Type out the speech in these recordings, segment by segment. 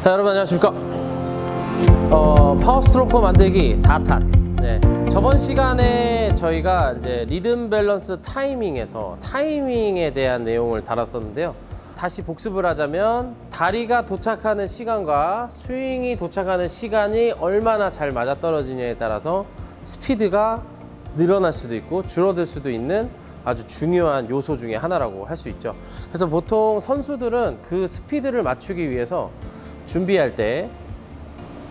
자, 여러분 안녕하십니까. 파워스트로커 만들기 4탄. 네. 저번 시간에 저희가 이제 리듬 밸런스 타이밍에 대한 내용을 다뤘었는데요. 다시 복습을 하자면 다리가 도착하는 시간과 스윙이 도착하는 시간이 얼마나 잘 맞아떨어지냐에 따라서 스피드가 늘어날 수도 있고 줄어들 수도 있는 아주 중요한 요소 중에 하나라고 할 수 있죠. 그래서 보통 선수들은 그 스피드를 맞추기 위해서 준비할 때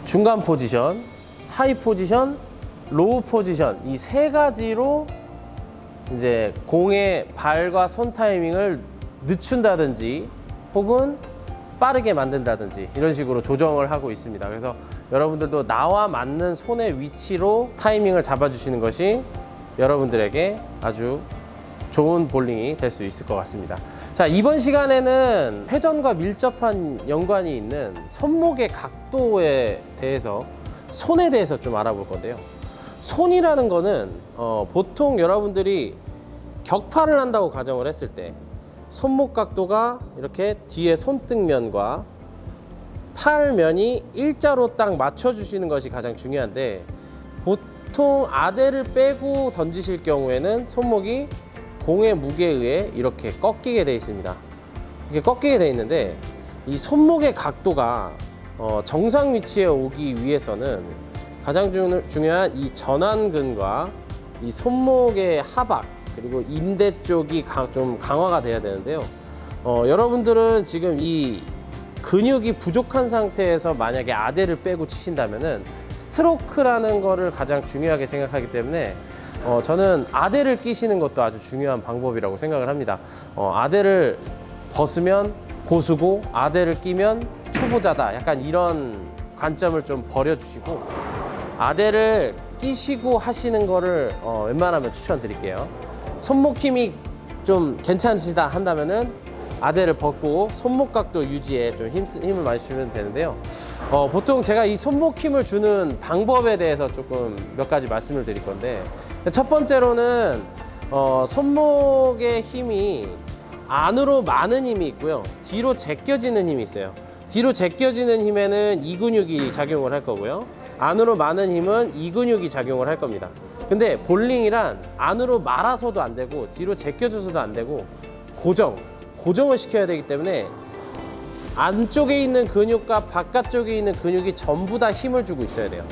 중간 포지션, 하이 포지션, 로우 포지션 이 세 가지로 이제 공의 발과 손 타이밍을 늦춘다든지 혹은 빠르게 만든다든지 이런 식으로 조정을 하고 있습니다. 그래서 여러분들도 나와 맞는 손의 위치로 타이밍을 잡아주시는 것이 여러분들에게 아주 좋은 볼링이 될 수 있을 것 같습니다. 자, 이번 시간에는 회전과 밀접한 연관이 있는 손목의 각도에 대해서, 손에 대해서 좀 알아볼 건데요. 손이라는 거는 보통 여러분들이 격파를 한다고 가정을 했을 때 손목 각도가 이렇게 뒤에 손등면과 팔면이 일자로 딱 맞춰주시는 것이 가장 중요한데, 보통 아대를 빼고 던지실 경우에는 손목이 공의 무게에 의해 이렇게 꺾이게 되어 있습니다. 이렇게 꺾이게 되어 있는데, 이 손목의 각도가 정상 위치에 오기 위해서는 가장 중요한 이 전완근과 이 손목의 하박 그리고 인대 쪽이 좀 강화가 돼야 되는데요. 여러분들은 지금 이 근육이 부족한 상태에서 만약에 아대를 빼고 치신다면은 스트로크라는 거를 가장 중요하게 생각하기 때문에 저는 아대를 끼시는 것도 아주 중요한 방법이라고 생각을 합니다. 아대를 벗으면 고수고 아대를 끼면 초보자다, 약간 이런 관점을 좀 버려주시고 아대를 끼시고 하시는 거를 웬만하면 추천드릴게요. 손목 힘이 좀 괜찮으시다 한다면은 아대를 벗고 손목 각도 유지에 좀 힘을 많이 주시면 되는데요. 보통 제가 이 손목 힘을 주는 방법에 대해서 조금 몇 가지 말씀을 드릴 건데, 첫 번째로는 손목의 힘이 안으로 많은 힘이 있고요, 뒤로 제껴지는 힘이 있어요. 뒤로 제껴지는 힘에는 이 근육이 작용을 할 거고요, 안으로 많은 힘은 이 근육이 작용을 할 겁니다. 근데 볼링이란 안으로 말아서도 안 되고 뒤로 제껴져서도 안 되고 고정을 시켜야 되기 때문에 안쪽에 있는 근육과 바깥쪽에 있는 근육이 전부 다 힘을 주고 있어야 돼요.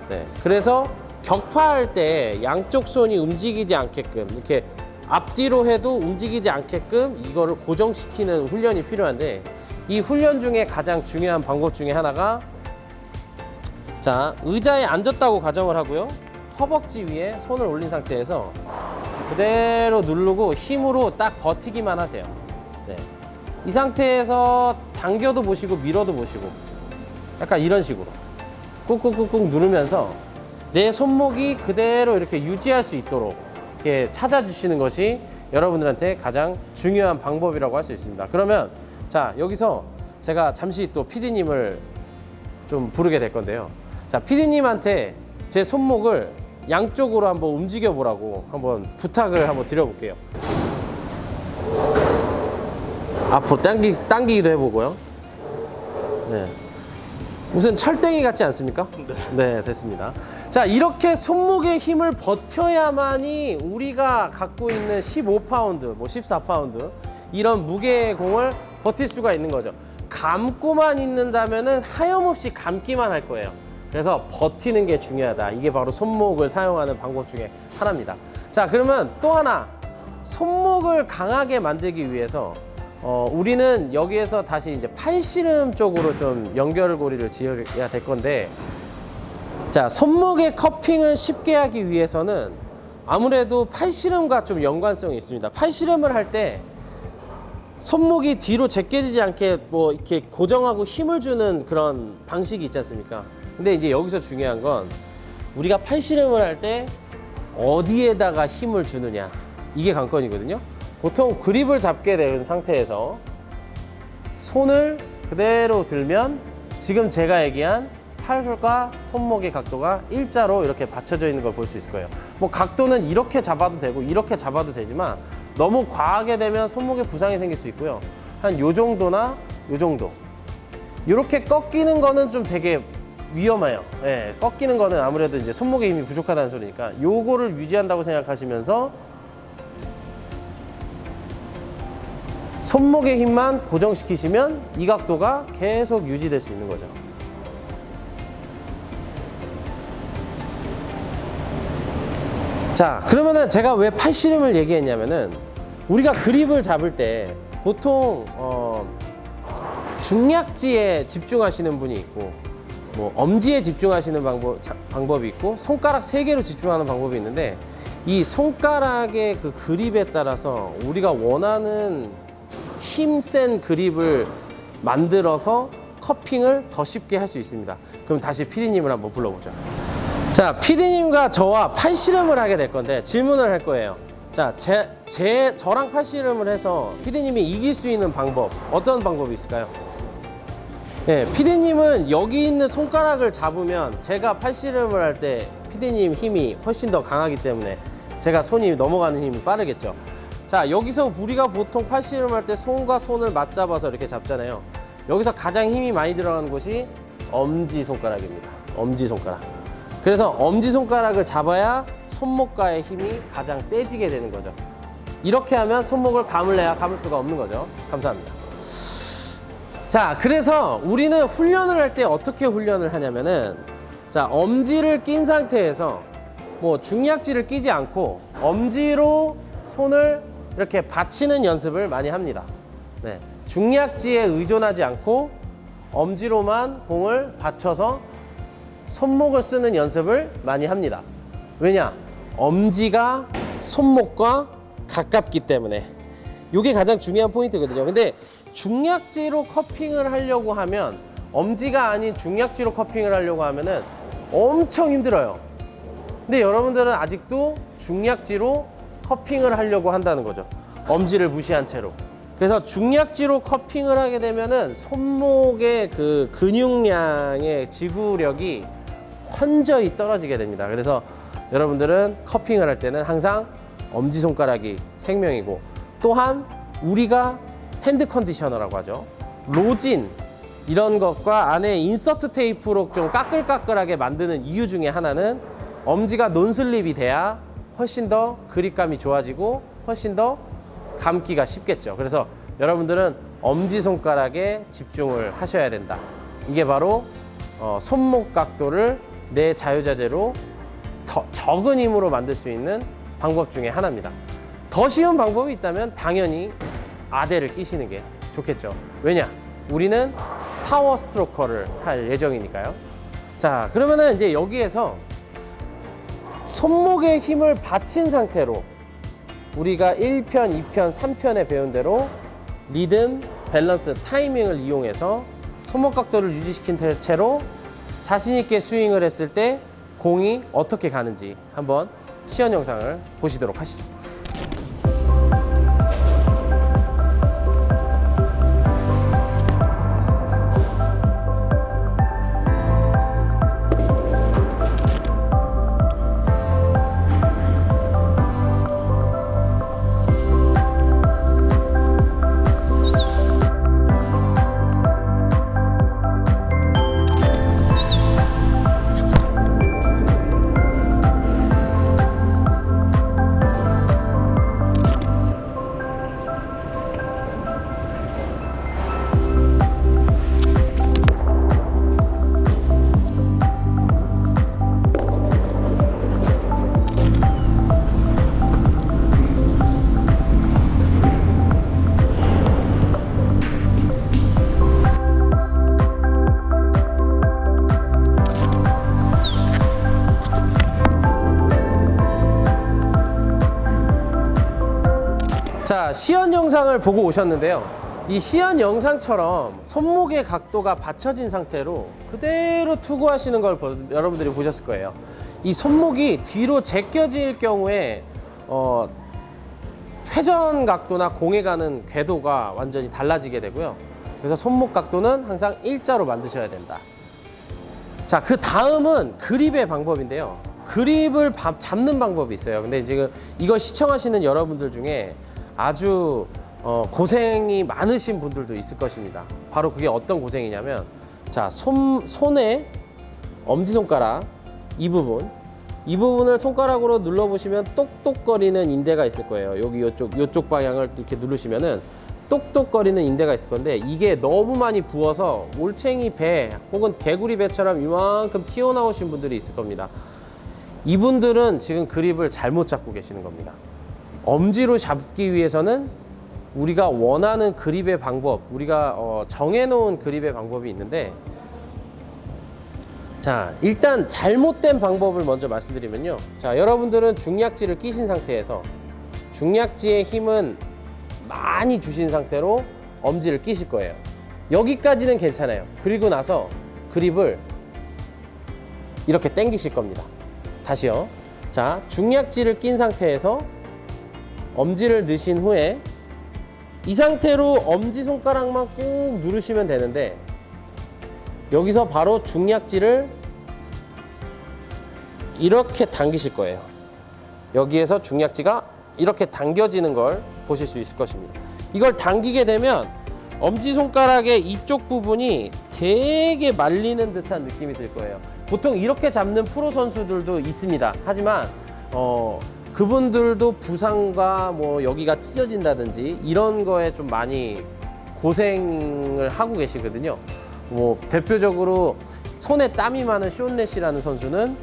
네. 그래서 격파할 때 양쪽 손이 움직이지 않게끔, 이렇게 앞뒤로 해도 움직이지 않게끔 이거를 고정시키는 훈련이 필요한데, 이 훈련 중에 가장 중요한 방법 중에 하나가, 자, 의자에 앉았다고 가정을 하고요, 허벅지 위에 손을 올린 상태에서 그대로 누르고 힘으로 딱 버티기만 하세요. 네. 이 상태에서 당겨도 보시고 밀어도 보시고 약간 이런 식으로 꾹꾹꾹꾹 누르면서 내 손목이 그대로 이렇게 유지할 수 있도록 이렇게 찾아주시는 것이 여러분들한테 가장 중요한 방법이라고 할 수 있습니다. 그러면 자, 여기서 제가 잠시 또 PD님을 좀 부르게 될 건데요. 자, PD님한테 제 손목을 양쪽으로 한번 움직여 보라고 한번 부탁을 한번 드려볼게요. 앞으로 당기기도 해보고요. 네. 무슨 철땡이 같지 않습니까? 네, 됐습니다. 자, 이렇게 손목의 힘을 버텨야만이 우리가 갖고 있는 15파운드, 뭐 14파운드 이런 무게의 공을 버틸 수가 있는 거죠. 감고만 있는다면은 하염없이 감기만 할 거예요. 그래서 버티는 게 중요하다. 이게 바로 손목을 사용하는 방법 중에 하나입니다. 자, 그러면 또 하나, 손목을 강하게 만들기 위해서 우리는 여기에서 다시 이제 팔씨름 쪽으로 좀 연결고리를 지어야 될 건데, 자, 손목의 커핑을 쉽게 하기 위해서는 아무래도 팔씨름과 좀 연관성이 있습니다. 팔씨름을 할 때 손목이 뒤로 제껴지지 않게 뭐 이렇게 고정하고 힘을 주는 그런 방식이 있지 않습니까? 근데 이제 여기서 중요한 건 우리가 팔씨름을 할 때 어디에다가 힘을 주느냐, 이게 관건이거든요. 보통 그립을 잡게 된 상태에서 손을 그대로 들면 지금 제가 얘기한 팔과 손목의 각도가 일자로 이렇게 받쳐져 있는 걸 볼 수 있을 거예요. 뭐 각도는 이렇게 잡아도 되고 이렇게 잡아도 되지만 너무 과하게 되면 손목에 부상이 생길 수 있고요. 한 요 정도나 요 정도, 이렇게 꺾이는 거는 좀 되게 위험해요. 예, 꺾이는 거는 아무래도 이제 손목에 힘이 부족하다는 소리니까 요거를 유지한다고 생각하시면서 손목의 힘만 고정시키시면 이 각도가 계속 유지될 수 있는 거죠. 자, 그러면은 제가 왜 팔씨름을 얘기했냐면은 우리가 그립을 잡을 때 보통 중약지에 집중하시는 분이 있고 뭐 엄지에 집중하시는 방법이 있고 손가락 3개로 집중하는 방법이 있는데 이 손가락의 그 그립에 따라서 우리가 원하는 힘센 그립을 만들어서 커핑을 더 쉽게 할 수 있습니다. 그럼 다시 PD님을 한번 불러보죠. 자, PD님과 저와 팔씨름을 하게 될 건데 질문을 할 거예요. 자, 저랑 팔씨름을 해서 PD님이 이길 수 있는 방법, 어떤 방법이 있을까요? 네, PD님은 여기 있는 손가락을 잡으면 제가 팔씨름을 할 때 PD님 힘이 훨씬 더 강하기 때문에 제가 손이 넘어가는 힘이 빠르겠죠. 자, 여기서 우리가 보통 팔씨름 할 때 손과 손을 맞잡아서 이렇게 잡잖아요. 여기서 가장 힘이 많이 들어가는 곳이 엄지손가락입니다. 엄지손가락. 그래서 엄지손가락을 잡아야 손목과의 힘이 가장 세지게 되는 거죠. 이렇게 하면 손목을 감을래야 감을 수가 없는 거죠. 감사합니다. 자, 그래서 우리는 훈련을 할 때 어떻게 훈련을 하냐면은 자, 엄지를 낀 상태에서 뭐 중약지를 끼지 않고 엄지로 손을 이렇게 받치는 연습을 많이 합니다. 네, 중약지에 의존하지 않고 엄지로만 공을 받쳐서 손목을 쓰는 연습을 많이 합니다. 왜냐? 엄지가 손목과 가깝기 때문에. 이게 가장 중요한 포인트거든요. 근데 중약지로 커핑을 하려고 하면 엄지가 아닌 중약지로 커핑을 하려고 하면은 엄청 힘들어요. 근데 여러분들은 아직도 중약지로 커핑을 하려고 한다는 거죠. 엄지를 무시한 채로. 그래서 중약지로 커핑을 하게 되면은 손목의 그 근육량의 지구력이 현저히 떨어지게 됩니다. 그래서 여러분들은 커핑을 할 때는 항상 엄지손가락이 생명이고, 또한 우리가 핸드 컨디셔너라고 하죠. 로진 이런 것과 안에 인서트 테이프로 좀 까끌까끌하게 만드는 이유 중에 하나는 엄지가 논슬립이 돼야 훨씬 더 그립감이 좋아지고 훨씬 더 감기가 쉽겠죠. 그래서 여러분들은 엄지손가락에 집중을 하셔야 된다. 이게 바로 손목 각도를 내 자유자재로 더 적은 힘으로 만들 수 있는 방법 중에 하나입니다. 더 쉬운 방법이 있다면 당연히 아대를 끼시는 게 좋겠죠. 왜냐? 우리는 파워 스트로커를 할 예정이니까요. 자, 그러면은 이제 여기에서 손목에 힘을 받친 상태로 우리가 1편, 2편, 3편에 배운 대로 리듬, 밸런스, 타이밍을 이용해서 손목 각도를 유지시킨 채로 자신 있게 스윙을 했을 때 공이 어떻게 가는지 한번 시연 영상을 보시도록 하시죠. 자, 시연 영상을 보고 오셨는데요. 이 시연 영상처럼 손목의 각도가 받쳐진 상태로 그대로 투구하시는 걸 여러분들이 보셨을 거예요. 이 손목이 뒤로 제껴질 경우에 회전 각도나 공에 가는 궤도가 완전히 달라지게 되고요. 그래서 손목 각도는 항상 일자로 만드셔야 된다. 자, 그 다음은 그립의 방법인데요. 그립을 잡는 방법이 있어요. 근데 지금 이걸 시청하시는 여러분들 중에 아주 고생이 많으신 분들도 있을 것입니다. 바로 그게 어떤 고생이냐면, 자, 손에 엄지손가락 이 부분을 손가락으로 눌러보시면 똑똑거리는 인대가 있을 거예요. 여기 요쪽 방향을 이렇게 누르시면은 똑똑거리는 인대가 있을 건데, 이게 너무 많이 부어서 올챙이 배 혹은 개구리 배처럼 이만큼 튀어나오신 분들이 있을 겁니다. 이분들은 지금 그립을 잘못 잡고 계시는 겁니다. 엄지로 잡기 위해서는 우리가 원하는 그립의 방법, 우리가 정해놓은 그립의 방법이 있는데, 자, 일단 잘못된 방법을 먼저 말씀드리면요. 자, 여러분들은 중약지를 끼신 상태에서 중약지의 힘은 많이 주신 상태로 엄지를 끼실 거예요. 여기까지는 괜찮아요. 그리고 나서 그립을 이렇게 당기실 겁니다. 다시요. 자, 중약지를 낀 상태에서 엄지를 넣으신 후에 이 상태로 엄지손가락만 꾹 누르시면 되는데, 여기서 바로 중약지를 이렇게 당기실 거예요. 여기에서 중약지가 이렇게 당겨지는 걸 보실 수 있을 것입니다. 이걸 당기게 되면 엄지손가락의 이쪽 부분이 되게 말리는 듯한 느낌이 들 거예요. 보통 이렇게 잡는 프로 선수들도 있습니다. 하지만 그분들도 부상과 뭐 여기가 찢어진다든지 이런 거에 좀 많이 고생을 하고 계시거든요. 뭐 대표적으로 손에 땀이 많은 숀 래시라는 선수는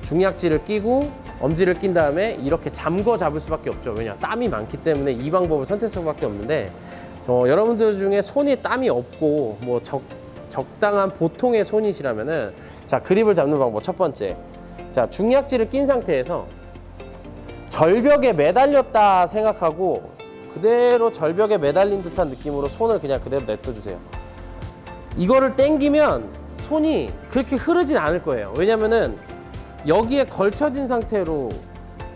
중약지를 끼고 엄지를 낀 다음에 이렇게 잠궈 잡을 수밖에 없죠. 왜냐, 땀이 많기 때문에 이 방법을 선택할 수밖에 없는데, 여러분들 중에 손에 땀이 없고 뭐 적당한 보통의 손이시라면은, 자, 그립을 잡는 방법 첫 번째, 자, 중약지를 낀 상태에서 절벽에 매달렸다 생각하고 그대로 절벽에 매달린 듯한 느낌으로 손을 그냥 그대로 냅둬주세요. 이거를 당기면 손이 그렇게 흐르진 않을 거예요. 왜냐면은 여기에 걸쳐진 상태로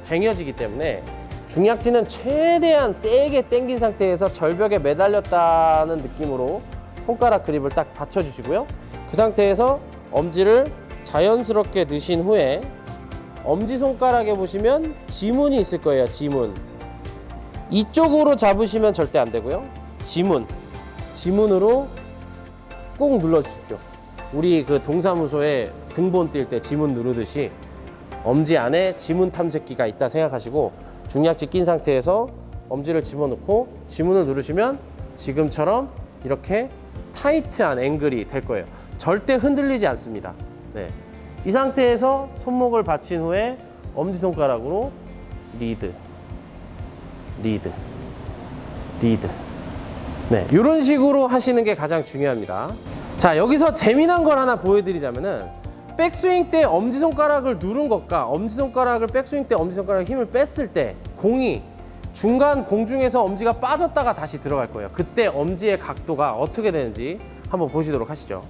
쟁여지기 때문에 중약지는 최대한 세게 당긴 상태에서 절벽에 매달렸다는 느낌으로 손가락 그립을 딱 받쳐주시고요. 그 상태에서 엄지를 자연스럽게 넣으신 후에 엄지손가락에 보시면 지문이 있을 거예요. 지문. 이쪽으로 잡으시면 절대 안 되고요. 지문으로 꾹 눌러주십시오. 우리 그 동사무소에 등본 뛸 때 지문 누르듯이 엄지 안에 지문 탐색기가 있다 생각하시고 중약지 낀 상태에서 엄지를 집어넣고 지문을 누르시면 지금처럼 이렇게 타이트한 앵글이 될 거예요. 절대 흔들리지 않습니다. 네. 이 상태에서 손목을 받친 후에 엄지손가락으로 리드. 네, 이런 식으로 하시는 게 가장 중요합니다. 자, 여기서 재미난 걸 하나 보여드리자면은, 백스윙 때 엄지손가락을 누른 것과 엄지손가락을 백스윙 때 엄지손가락 힘을 뺐을 때 공이 중간 공중에서 엄지가 빠졌다가 다시 들어갈 거예요. 그때 엄지의 각도가 어떻게 되는지 한번 보시도록 하시죠.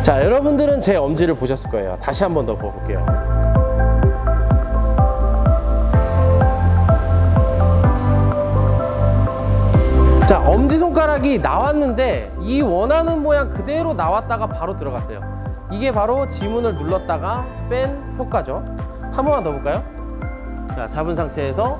자, 여러분들은 제 엄지를 보셨을 거예요. 다시 한 번 더 볼게요. 자, 엄지손가락이 나왔는데 이 원하는 모양 그대로 나왔다가 바로 들어갔어요. 이게 바로 지문을 눌렀다가 뺀 효과죠. 한 번만 더 볼까요? 자, 잡은 상태에서,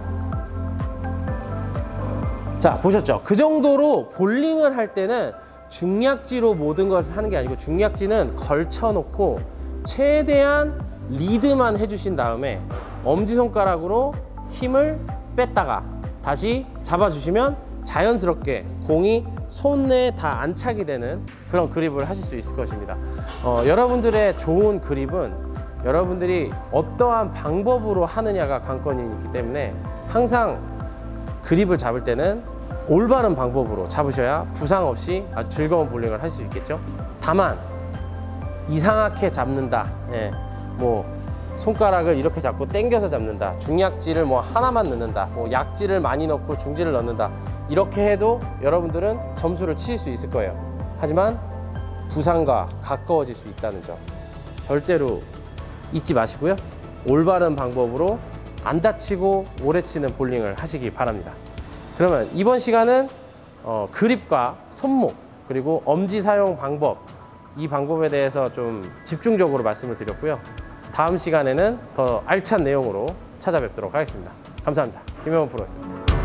자, 보셨죠? 그 정도로 볼링을 할 때는 중약지로 모든 것을 하는 게 아니고 중약지는 걸쳐놓고 최대한 리드만 해주신 다음에 엄지손가락으로 힘을 뺐다가 다시 잡아주시면 자연스럽게 공이 손에 다 안착이 되는 그런 그립을 하실 수 있을 것입니다. 여러분들의 좋은 그립은 여러분들이 어떠한 방법으로 하느냐가 관건이기 때문에 항상 그립을 잡을 때는 올바른 방법으로 잡으셔야 부상 없이 아주 즐거운 볼링을 할 수 있겠죠. 다만 이상하게 잡는다, 예, 뭐 손가락을 이렇게 잡고 당겨서 잡는다, 중약지를 뭐 하나만 넣는다, 뭐 약지를 많이 넣고 중지를 넣는다, 이렇게 해도 여러분들은 점수를 치실 수 있을 거예요. 하지만 부상과 가까워질 수 있다는 점 절대로 잊지 마시고요. 올바른 방법으로 안 다치고 오래 치는 볼링을 하시기 바랍니다. 그러면 이번 시간은 그립과 손목 그리고 엄지 사용 방법, 이 방법에 대해서 좀 집중적으로 말씀을 드렸고요. 다음 시간에는 더 알찬 내용으로 찾아뵙도록 하겠습니다. 감사합니다. 김영훈 프로였습니다.